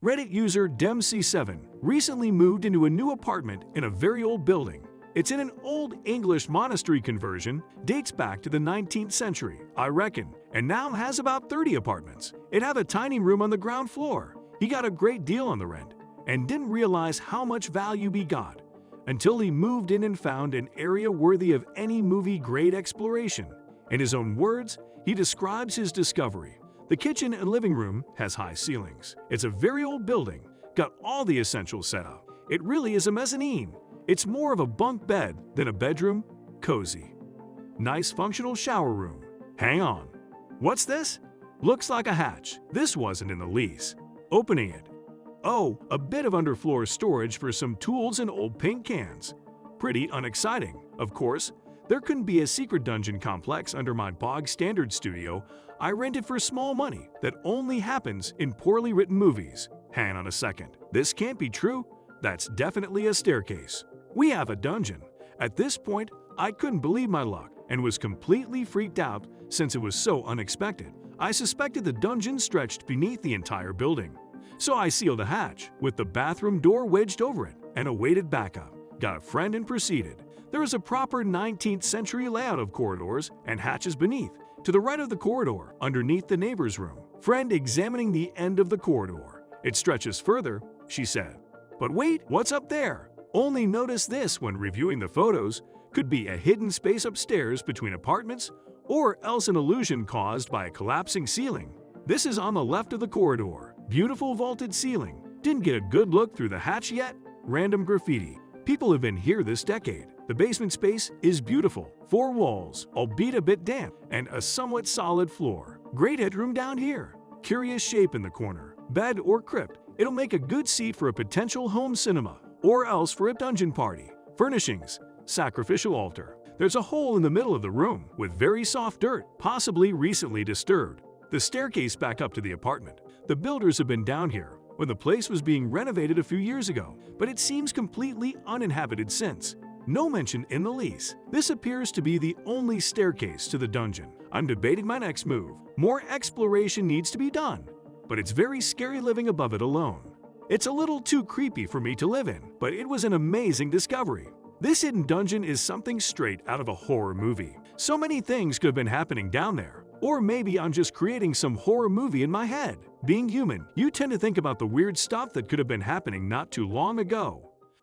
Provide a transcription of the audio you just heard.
Reddit user Demc7 recently moved into a new apartment in a very old building. It's in an old English monastery conversion, dates back to the 19th century, I reckon, and now has about 30 apartments. It had a tiny room on the ground floor. He got a great deal on the rent and didn't realize how much value he got until he moved in and found an area worthy of any movie-grade exploration. In his own words, he describes his discovery. The kitchen and living room has high ceilings. It's a very old building, got all the essentials set up. It really is a mezzanine. It's more of a bunk bed than a bedroom. Cozy. Nice functional shower room. Hang on. What's this? Looks like a hatch. This wasn't in the lease. Opening it. Oh, a bit of underfloor storage for some tools and old paint cans. Pretty unexciting. Of course, there couldn't be a secret dungeon complex under my bog standard studio I rented for small money that only happens in poorly written movies. Hang on a second. This can't be true. That's definitely a staircase. We have a dungeon. At this point, I couldn't believe my luck and was completely freaked out since it was so unexpected. I suspected the dungeon stretched beneath the entire building. So I sealed a hatch with the bathroom door wedged over it and awaited backup. Got a friend and proceeded. There is a proper 19th century layout of corridors and hatches beneath. To the right of the corridor, underneath the neighbor's room. Friend examining the end of the corridor. It stretches further, she said. But wait, what's up there? Only notice this when reviewing the photos. Could be a hidden space upstairs between apartments, or else an illusion caused by a collapsing ceiling. This is on the left of the corridor. Beautiful vaulted ceiling. Didn't get a good look through the hatch yet. Random graffiti. People have been here this decade. The basement space is beautiful. 4 walls, albeit a bit damp, and a somewhat solid floor. Great headroom down here. Curious shape in the corner. Bed or crypt. It'll make a good seat for a potential home cinema, or else for a dungeon party. Furnishings. Sacrificial altar. There's a hole in the middle of the room with very soft dirt, possibly recently disturbed. The staircase back up to the apartment. The builders have been down here when the place was being renovated a few years ago, but it seems completely uninhabited since. No mention in the lease. This appears to be the only staircase to the dungeon. I'm debating my next move. More exploration needs to be done, but it's very scary living above it alone. It's a little too creepy for me to live in, but it was an amazing discovery. This hidden dungeon is something straight out of a horror movie. So many things could have been happening down there. Or maybe I'm just creating some horror movie in my head. Being human, you tend to think about the weird stuff that could have been happening not too long ago.